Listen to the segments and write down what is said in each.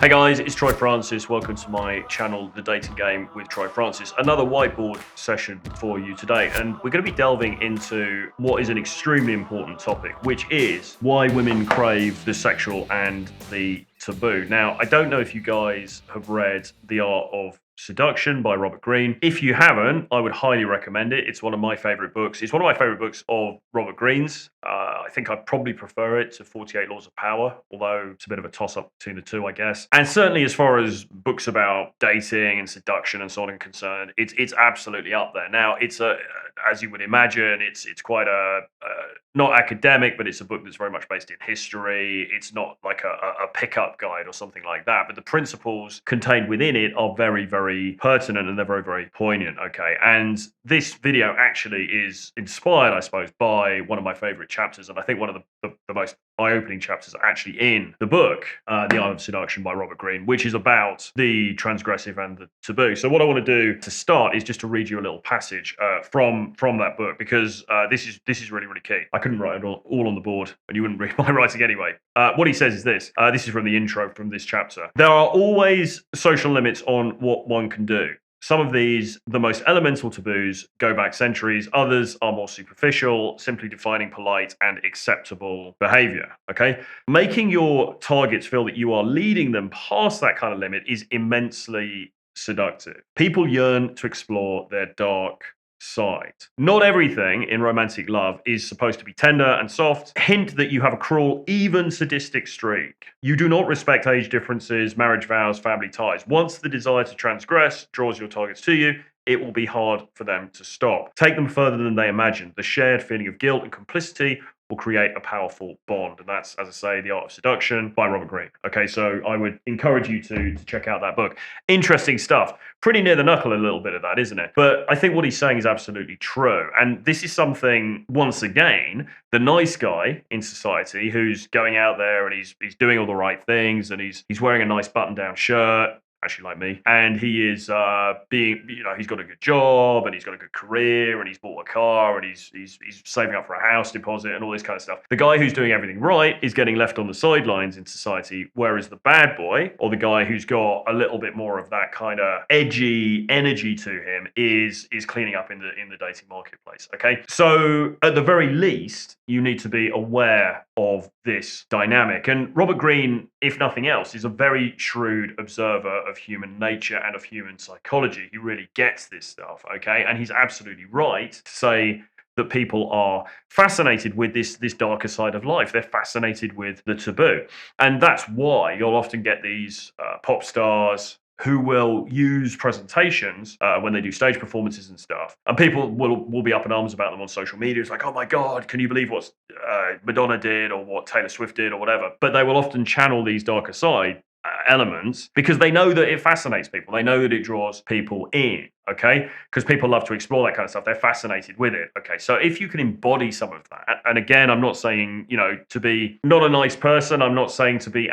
Hey guys, it's Troy Francis. Welcome to my channel, The Dating Game with Troy Francis. Another whiteboard session for you today. And we're going to be delving into what is an extremely important topic, which is why women crave the sexual and the taboo. Now, I don't know if you guys have read The Art of Seduction by Robert Greene. If you haven't, I would highly recommend it. It's one of my favorite books. It's one of my favorite books of Robert Greene's. I think I'd probably prefer it to 48 Laws of Power, although it's a bit of a toss-up between the two, I guess. And certainly as far as books about dating and seduction and so on are concerned, it's absolutely up there. Now, it's as you would imagine, it's quite not academic, but it's a book that's very much based in history. It's not like a pickup guide or something like that, but the principles contained within it are very, very pertinent and they're very, very poignant, okay? And this video actually is inspired, I suppose, by one of my favorite chapters, and I think one of the most eye-opening chapters are actually in the book, The Art of Seduction by Robert Greene, which is about the transgressive and the taboo. So what I want to do to start is just to read you a little passage from that book, because this is really, really key. I couldn't write it all on the board, and you wouldn't read my writing anyway. What he says is this. This is from the intro from this chapter. There are always social limits on what one can do. Some of these, the most elemental taboos, go back centuries. Others are more superficial, simply defining polite and acceptable behavior, okay? Making your targets feel that you are leading them past that kind of limit is immensely seductive. People yearn to explore their dark side. Not everything in romantic love is supposed to be tender and soft. Hint that you have a cruel, even sadistic streak. You do not respect age differences, marriage vows, family ties. Once the desire to transgress draws your targets to you, it will be hard for them to stop. Take them further than they imagine. The shared feeling of guilt and complicity will create a powerful bond. And that's, as I say, The Art of Seduction by Robert Greene. Okay, so I would encourage you to check out that book. Interesting stuff. Pretty near the knuckle, a little bit of that, isn't it? But I think what he's saying is absolutely true. And this is something, once again, the nice guy in society who's going out there and he's doing all the right things and he's wearing a nice button-down shirt, actually like me, and he is being, he's got a good job and he's got a good career and he's bought a car and he's saving up for a house deposit and all this kind of stuff. The guy who's doing everything right is getting left on the sidelines in society, whereas the bad boy, or the guy who's got a little bit more of that kind of edgy energy to him, is cleaning up in the dating marketplace. Okay, so at the very least, you need to be aware of this dynamic. And Robert Greene, if nothing else, is a very shrewd observer of human nature and of human psychology. He really gets this stuff, okay? And he's absolutely right to say that people are fascinated with this darker side of life. They're fascinated with the taboo. And that's why you'll often get these pop stars who will use presentations when they do stage performances and stuff. And people will be up in arms about them on social media. It's like, oh my God, can you believe what Madonna did or what Taylor Swift did or whatever? But they will often channel these darker side elements because they know that it fascinates people. They know that it draws people in, okay? Because people love to explore that kind of stuff. They're fascinated with it, okay? So if you can embody some of that, and again, I'm not saying, to be not a nice person. I'm not saying to be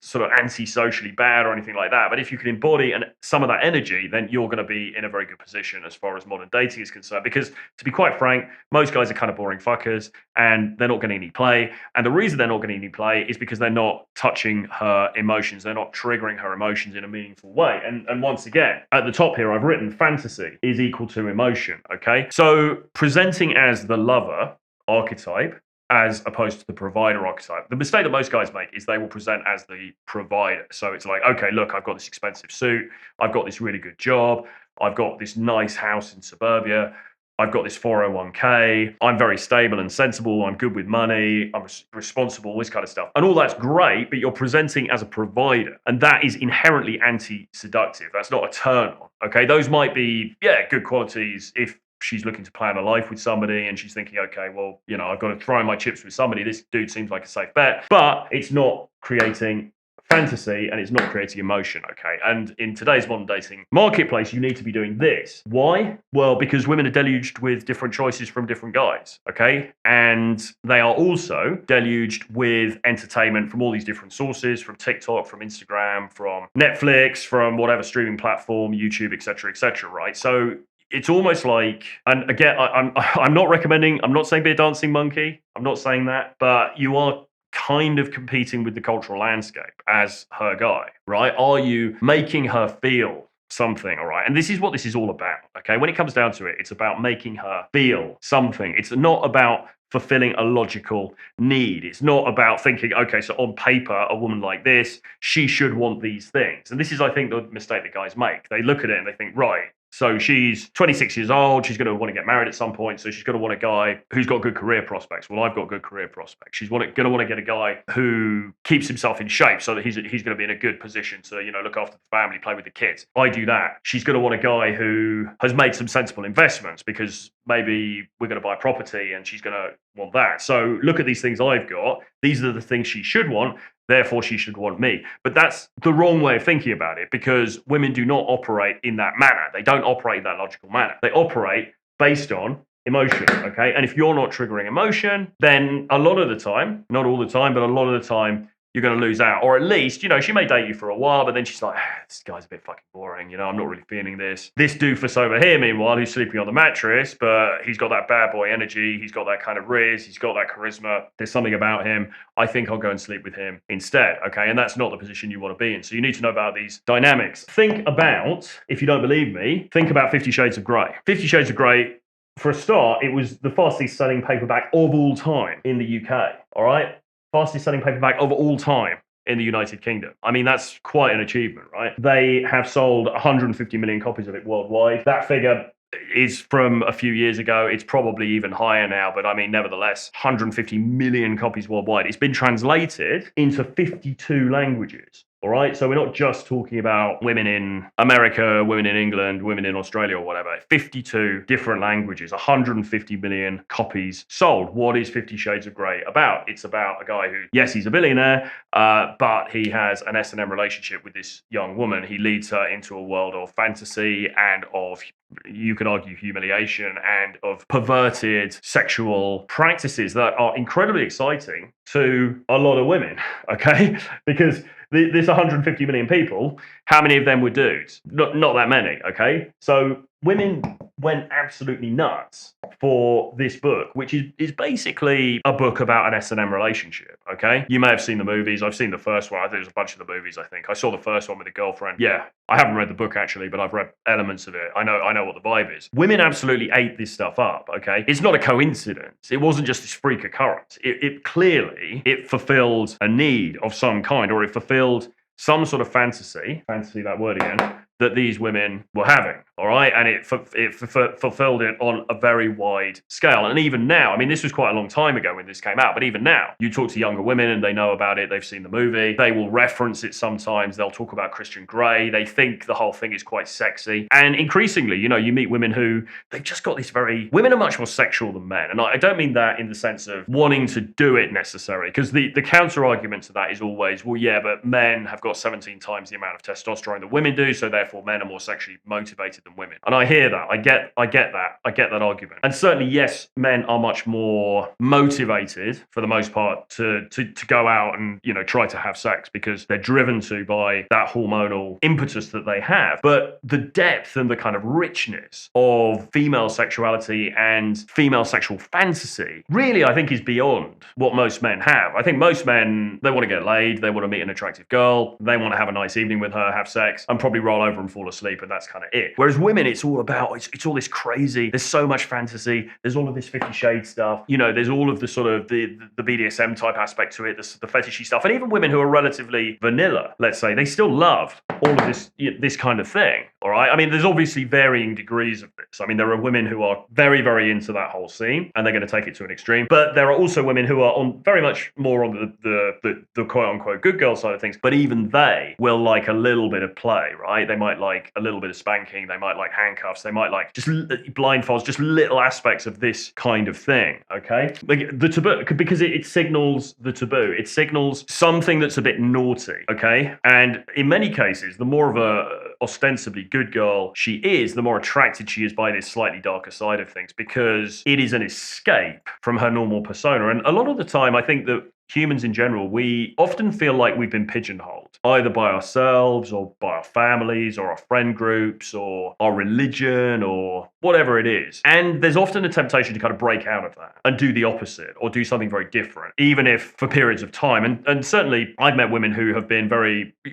sort of anti-socially bad or anything like that. But if you can embody some of that energy, then you're going to be in a very good position as far as modern dating is concerned. Because to be quite frank, most guys are kind of boring fuckers and they're not getting any play. And the reason they're not getting any play is because they're not touching her emotions. They're not triggering her emotions in a meaningful way. And once again, at the top here, I've written fantasy is equal to emotion, okay? So presenting as the lover archetype as opposed to the provider archetype. The mistake that most guys make is they will present as the provider. So it's like, okay, look, I've got this expensive suit. I've got this really good job. I've got this nice house in suburbia. I've got this 401k. I'm very stable and sensible. I'm good with money. I'm responsible, this kind of stuff. And all that's great, but you're presenting as a provider. And that is inherently anti-seductive. That's not a turn on, okay? Those might be, good qualities if she's looking to plan a life with somebody and she's thinking, okay, well, I've got to throw in my chips with somebody. This dude seems like a safe bet, but it's not creating fantasy and it's not creating emotion, okay? And in today's modern dating marketplace, you need to be doing this. Why? Well, because women are deluged with different choices from different guys, okay? And they are also deluged with entertainment from all these different sources, from TikTok, from Instagram, from Netflix, from whatever streaming platform, YouTube, etc., right? So it's almost like, and again, I'm not recommending, I'm not saying be a dancing monkey. I'm not saying that, but you are kind of competing with the cultural landscape as her guy, right? Are you making her feel something, all right? And this is what this is all about, okay? When it comes down to it, it's about making her feel something. It's not about fulfilling a logical need. It's not about thinking, okay, so on paper, a woman like this, she should want these things. And this is, I think, the mistake that guys make. They look at it and they think, right, so she's 26 years old. She's going to want to get married at some point. So she's going to want a guy who's got good career prospects. Well, I've got good career prospects. She's going to want to get a guy who keeps himself in shape so that he's going to be in a good position to, look after the family, play with the kids. I do that. She's going to want a guy who has made some sensible investments because maybe we're going to buy property and she's going to want that. So look at these things I've got. These are the things she should want. Therefore, she should want me. But that's the wrong way of thinking about it, because women do not operate in that manner. They don't operate in that logical manner. They operate based on emotion, okay? And if you're not triggering emotion, then a lot of the time, not all the time, but a lot of the time, you're going to lose out. Or at least, she may date you for a while, but then she's like, this guy's a bit fucking boring. I'm not really feeling this. This doofus over here, meanwhile, who's sleeping on the mattress, but he's got that bad boy energy. He's got that kind of riz. He's got that charisma. There's something about him. I think I'll go and sleep with him instead, okay? And that's not the position you want to be in. So you need to know about these dynamics. Think about, if you don't believe me, think about 50 Shades of Grey. 50 Shades of Grey, for a start, it was the fastest selling paperback of all time in the UK, all right? Fastest selling paperback of all time in the United Kingdom. I mean, that's quite an achievement, right? They have sold 150 million copies of it worldwide. That figure is from a few years ago. It's probably even higher now, but I mean, nevertheless, 150 million copies worldwide. It's been translated into 52 languages. All right, so we're not just talking about women in America, women in England, women in Australia or whatever. 52 different languages, 150 million copies sold. What is 50 Shades of Grey about? It's about a guy who, yes, he's a billionaire, but he has an S&M relationship with this young woman. He leads her into a world of fantasy and of, you could argue, humiliation and of perverted sexual practices that are incredibly exciting to a lot of women, okay? Because this 150 million people, how many of them were dudes? Not that many, okay? So women went absolutely nuts for this book, which is basically a book about an S&M relationship, okay? You may have seen the movies. I've seen the first one. I think there's a bunch of the movies, I think. I saw the first one with a girlfriend. Yeah, I haven't read the book, actually, but I've read elements of it. I know what the vibe is. Women absolutely ate this stuff up, okay? It's not a coincidence. It wasn't just this freak occurrence. It clearly fulfilled a need of some kind, or it fulfilled some sort of fantasy, that word again, that these women were having, all right? And it fulfilled it on a very wide scale. And even now, I mean, this was quite a long time ago when this came out, but even now, you talk to younger women and they know about it, they've seen the movie, they will reference it sometimes, they'll talk about Christian Grey, they think the whole thing is quite sexy. And increasingly, you meet women who, they've just got this women are much more sexual than men. And I don't mean that in the sense of wanting to do it necessarily, because the counter argument to that is always, well, yeah, but men have got 17 times the amount of testosterone that women do, so therefore men are more sexually motivated than women. And I hear that. I get that argument. And certainly, yes, men are much more motivated for the most part to go out and, try to have sex because they're driven to by that hormonal impetus that they have. But the depth and the kind of richness of female sexuality and female sexual fantasy really, I think, is beyond what most men have. I think most men, they want to get laid, they want to meet an attractive girl, they want to have a nice evening with her, have sex, and probably roll over and fall asleep, and that's kind of it. Whereas women, it's all about, it's all this crazy, there's so much fantasy, there's all of this 50 Shades stuff, there's all of the sort of the BDSM type aspect to it, the fetishy stuff, and even women who are relatively vanilla, let's say, they still love all of this kind of thing, all right? I mean, there's obviously varying degrees of this. I mean, there are women who are very, very into that whole scene, and they're going to take it to an extreme, but there are also women who are on very much more on the quote-unquote good girl side of things, but even they will like a little bit of play, right? They might like a little bit of spanking, they might like handcuffs, they might like just blindfolds, just little aspects of this kind of thing, okay? Like the taboo, because it signals the taboo. It signals something that's a bit naughty, okay? And in many cases, the more of a ostensibly good girl she is, the more attracted she is by this slightly darker side of things, because it is an escape from her normal persona. And a lot of the time, I think that humans in general, we often feel like we've been pigeonholed, either by ourselves or by our families or our friend groups or our religion or whatever it is. And there's often a temptation to kind of break out of that and do the opposite or do something very different, even if for periods of time. And certainly I've met women who have been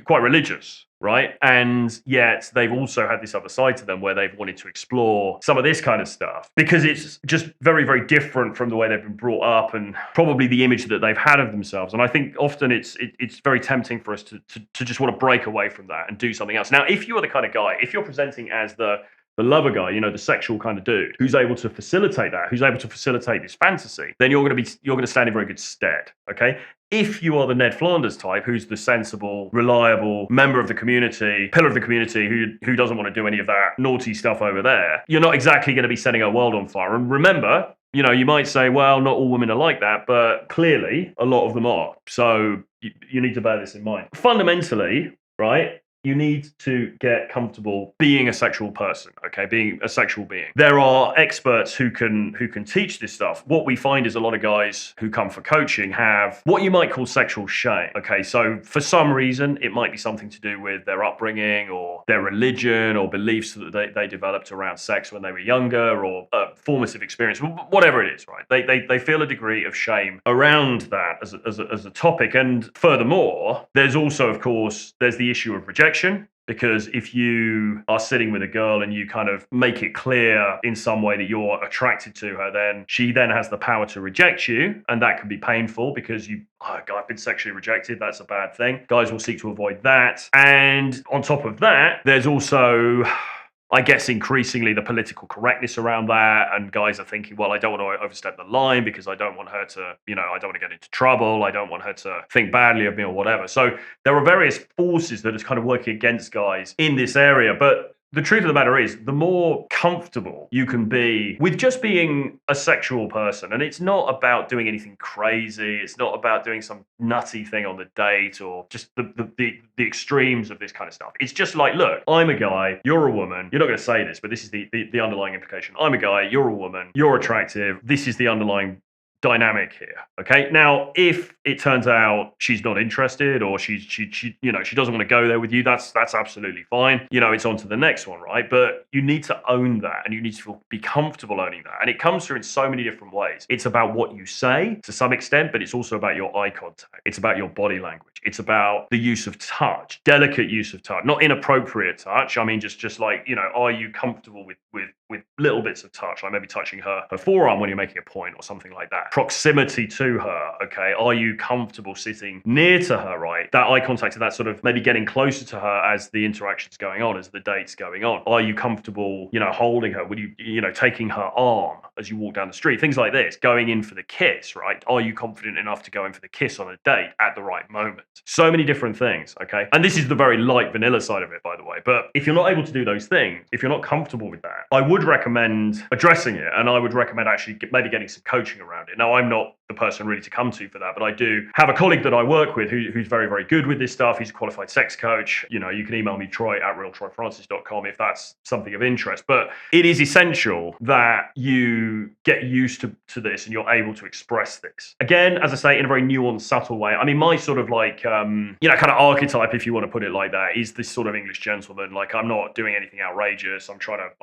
quite religious, right? And yet they've also had this other side to them where they've wanted to explore some of this kind of stuff because it's just very, very different from the way they've been brought up and probably the image that they've had of themselves. And I think often it's very tempting for us to just want to break away from that and do something else. Now, if you're the kind of guy, if you're presenting as the lover guy, the sexual kind of dude who's able to facilitate that, who's able to facilitate this fantasy, then you're going to stand in very good stead. Okay. If you are the Ned Flanders type, who's the sensible, reliable member of the community, pillar of the community, who doesn't want to do any of that naughty stuff over there, you're not exactly going to be setting a world on fire. And remember, you might say, well, not all women are like that, but clearly a lot of them are. So you need to bear this in mind. Fundamentally, right? You need to get comfortable being a sexual person, okay? Being a sexual being. There are experts who can teach this stuff. What we find is a lot of guys who come for coaching have what you might call sexual shame, okay? So for some reason, it might be something to do with their upbringing or their religion or beliefs that they developed around sex when they were younger or a formative experience, whatever it is, right? They feel a degree of shame around that as a topic. And furthermore, there's also, of course, there's the issue of rejection. Because if you are sitting with a girl and you kind of make it clear in some way that you're attracted to her, then she then has the power to reject you. And that can be painful because I've been sexually rejected. That's a bad thing. Guys will seek to avoid that. And on top of that, there's also, I guess, increasingly the political correctness around that. And guys are thinking, well, I don't want to overstep the line because I don't want her to, I don't want to get into trouble. I don't want her to think badly of me or whatever. So there are various forces that are kind of working against guys in this area. But the truth of the matter is, the more comfortable you can be with just being a sexual person, and it's not about doing anything crazy, it's not about doing some nutty thing on the date or just the extremes of this kind of stuff. It's just like, look, I'm a guy, you're a woman. You're not going to say this, but this is the underlying implication. I'm a guy, you're a woman, you're attractive. This is the underlying dynamic here. Okay. Now, if it turns out she's not interested or she doesn't want to go there with you, that's absolutely fine. It's on to the next one, right? But you need to own that and you need to be comfortable owning that. And it comes through in so many different ways. It's about what you say to some extent, but it's also about your eye contact. It's about your body language. It's about the use of touch, delicate use of touch, not inappropriate touch. I mean, just like, are you comfortable with little bits of touch, like maybe touching her forearm when you're making a point or something like that? Proximity to her, okay? Are you comfortable sitting near to her, right? That eye contact and that sort of maybe getting closer to her as the interaction's going on, as the date's going on. Are you comfortable, holding her? Would you, taking her arm as you walk down the street? Things like this, going in for the kiss, right? Are you confident enough to go in for the kiss on a date at the right moment? So many different things, okay? And this is the very light vanilla side of it, by the way. But if you're not able to do those things, if you're not comfortable with that, I would recommend addressing it. And I would recommend actually maybe getting some coaching around it. Now, I'm not the person really to come to for that, but I do have a colleague that I work with who's very, very good with this stuff. He's a qualified sex coach. You can email me, troy@realtroyfrancis.com if that's something of interest. But it is essential that you get used to this and you're able to express this. Again, as I say, in a very nuanced, subtle way. I mean, my sort of like, kind of archetype, if you want to put it like that, is this sort of English gentleman. Like, I'm not doing anything outrageous. I'm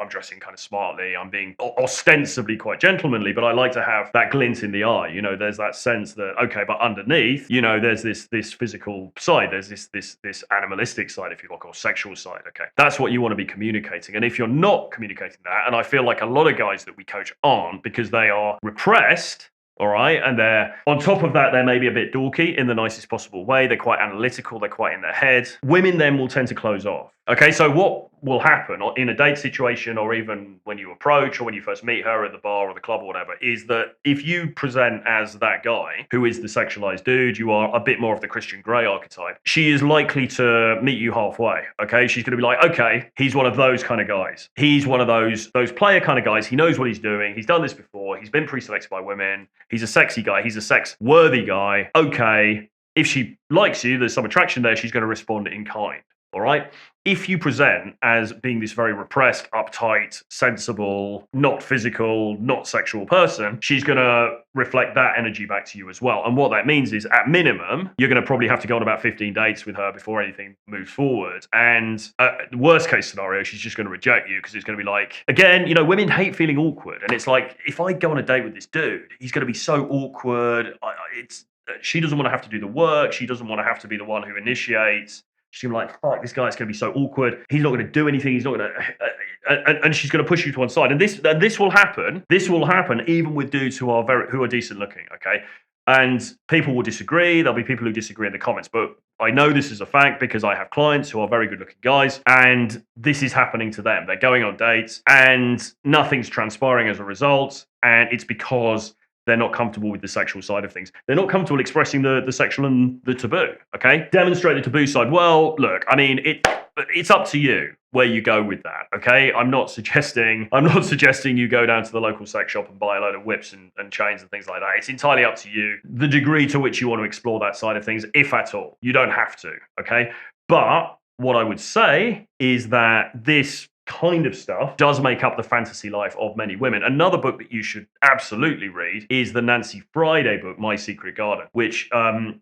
dressing kind of smartly. I'm being ostensibly quite gentlemanly, but I like to have that glint in the eye. There's that sense that, okay, but underneath, there's this physical side. There's this animalistic side, if you like, or sexual side. Okay, that's what you want to be communicating. And if you're not communicating that, and I feel like a lot of guys that we coach aren't, because they are repressed. All right. And they're on top of that, they're maybe a bit dorky in the nicest possible way. They're quite analytical. They're quite in their head. Women then will tend to close off. Okay. So what will happen in a date situation, or even when you approach or when you first meet her at the bar or the club or whatever, is that if you present as that guy who is the sexualized dude, you are a bit more of the Christian Grey archetype, she is likely to meet you halfway. Okay. She's going to be like, okay, he's one of those kind of guys. He's one of those player kind of guys. He knows what he's doing. He's done this before. He's been pre-selected by women. He's a sexy guy. He's a sex-worthy guy. Okay. If she likes you, there's some attraction there. She's going to respond in kind. all right? If you present as being this very repressed, uptight, sensible, not physical, not sexual person, she's going to reflect that energy back to you as well. And what that means is, at minimum, you're going to probably have to go on about 15 dates with her before anything moves forward. And worst case scenario, she's just going to reject you because it's going to be like, again, you know, women hate feeling awkward. And it's like, if I go on a date with this dude, he's going to be so awkward. She doesn't want to have to do the work. She doesn't want to have to be the one who initiates. She's gonna be like, fuck, this guy's going to be so awkward. He's not going to do anything. He's not going to, and she's going to push you to one side. And this will happen. This will happen even with dudes who are decent looking. Okay, and people will disagree. There'll be people who disagree in the comments, but I know this is a fact because I have clients who are very good looking guys, and this is happening to them. They're going on dates, and nothing's transpiring as a result, and it's because they're not comfortable with the sexual side of things. They're not comfortable expressing the sexual and the taboo, okay? Demonstrate the taboo side. Well, look, I mean, it's up to you where you go with that, okay? I'm not suggesting you go down to the local sex shop and buy a load of whips and chains and things like that. It's entirely up to you, the degree to which you want to explore that side of things, if at all. You don't have to, okay? But what I would say is that this kind of stuff does make up the fantasy life of many women. Another book that you should absolutely read is the Nancy Friday book, My Secret Garden, which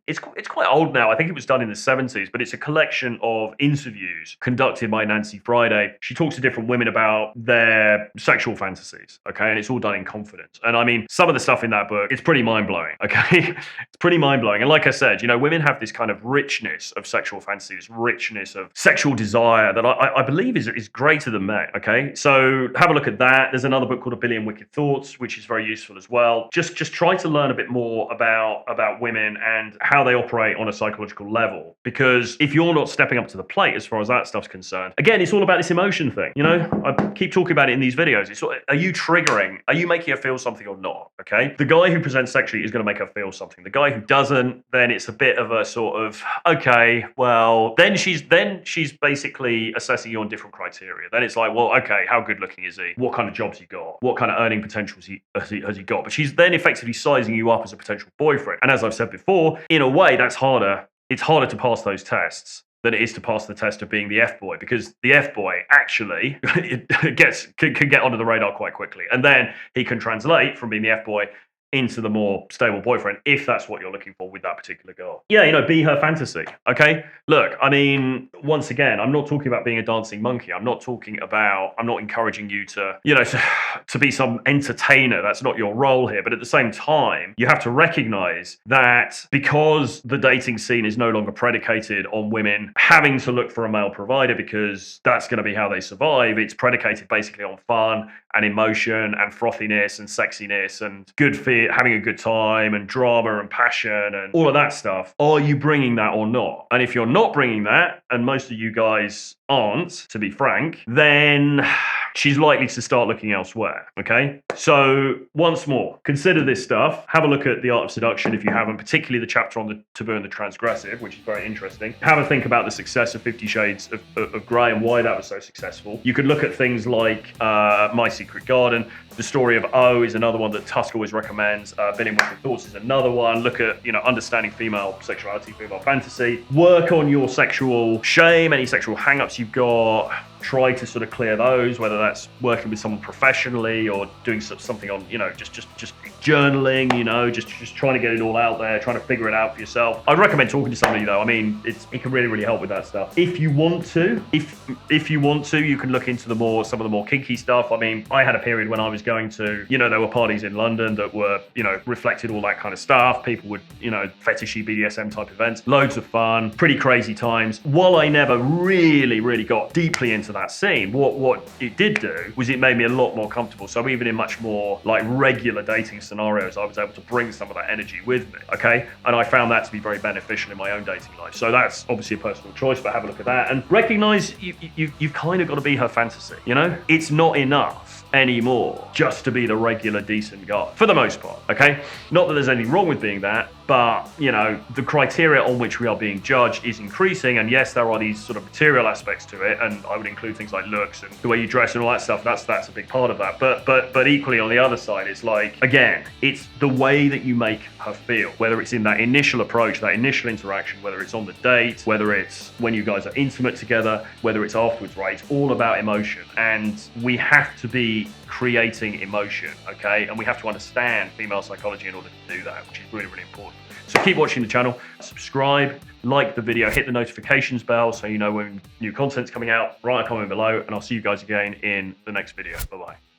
it's quite old now. I think it was done in the 70s, but it's a collection of interviews conducted by Nancy Friday. She talks to different women about their sexual fantasies, okay? And it's all done in confidence. And I mean, some of the stuff in that book, it's pretty mind-blowing, okay? It's pretty mind-blowing. And like I said, you know, women have this kind of richness of sexual fantasy, this richness of sexual desire that I believe is greater than men, okay? So have a look at that. There's another book called A Billion Wicked Thoughts, which is very useful as well. Just try to learn a bit more about women and how they operate on a psychological level. Because if you're not stepping up to the plate as far as that stuff's concerned, again, it's all about this emotion thing, you know? I keep talking about it in these videos. Are you triggering? Are you making her feel something or not, okay? The guy who presents sexually is going to make her feel something. The guy who doesn't, then it's a bit of a sort of, okay, well, then she's basically assessing you on different criteria. Then it's like, well, okay, how good looking is he? What kind of jobs he got? What kind of earning potential has he got? But she's then effectively sizing you up as a potential boyfriend. And as I've said before, in a way, that's harder. It's harder to pass those tests than it is to pass the test of being the F-boy, because the F-boy actually can get onto the radar quite quickly. And then he can translate from being the F-boy into the more stable boyfriend, if that's what you're looking for with that particular girl. Yeah, you know, be her fantasy, okay? Look, I mean, once again, I'm not talking about being a dancing monkey. I'm not encouraging you to, you know, to be some entertainer. That's not your role here. But at the same time, you have to recognize that because the dating scene is no longer predicated on women having to look for a male provider because that's going to be how they survive, it's predicated basically on fun and emotion and frothiness and sexiness and good fear, having a good time and drama and passion and all of that stuff. Are you bringing that or not? And if you're not bringing that, and most of you guys aren't, to be frank, then she's likely to start looking elsewhere, okay? So once more, consider this stuff. Have a look at The Art of Seduction if you haven't, particularly the chapter on the taboo and the transgressive, which is very interesting. Have a think about the success of 50 Shades of Grey and why that was so successful. You could look at things like My Secret Garden. The Story of O is another one that Tusk always recommends. Billion Wicked Thoughts is another one. Look at, you know, understanding female sexuality, female fantasy. Work on your sexual shame, any sexual hang-ups you've got. Try to sort of clear those, whether that's working with someone professionally or doing something on, you know, just journaling, you know, just trying to get it all out there, trying to figure it out for yourself. I'd recommend talking to somebody though. I mean, it can really help with that stuff. If you want to, you can look into some of the more kinky stuff. I mean, I had a period when I was going to, you know, there were parties in London that were, you know, reflected all that kind of stuff. People would, you know, fetishy BDSM type events, loads of fun, pretty crazy times. While I never really got deeply into that scene, what it did do was it made me a lot more comfortable. So even in much more like regular dating scenarios, I was able to bring some of that energy with me, okay? And I found that to be very beneficial in my own dating life. So that's obviously a personal choice, but have a look at that and recognize you've kind of got to be her fantasy, you know? It's not enough anymore just to be the regular decent guy, for the most part, okay? Not that there's anything wrong with being that, but you know, the criteria on which we are being judged is increasing. And yes, there are these sort of material aspects to it, and I would include things like looks and the way you dress and all that stuff. That's a big part of that. But equally on the other side, it's like, again, it's the way that you make her feel, whether it's in that initial approach, that initial interaction, whether it's on the date, whether it's when you guys are intimate together, whether it's afterwards, right? It's all about emotion, and we have to be creating emotion, okay? And we have to understand female psychology in order to do that, which is really, really important. So keep watching the channel, subscribe, like the video, hit the notifications bell so you know when new content's coming out. Write a comment below, and I'll see you guys again in the next video. Bye-bye.